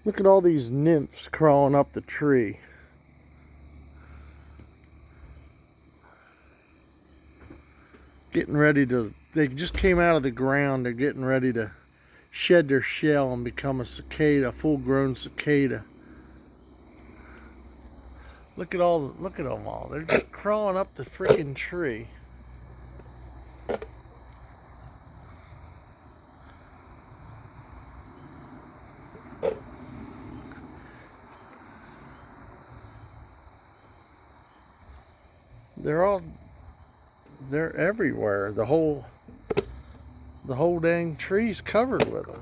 Look at all these nymphs crawling up the tree. Getting ready to, they just came out of the ground. They're getting ready to shed their shell and become a cicada, a full-grown cicada. Look at them all. They're just crawling up the freaking tree. They're everywhere. The whole dang tree's covered with them.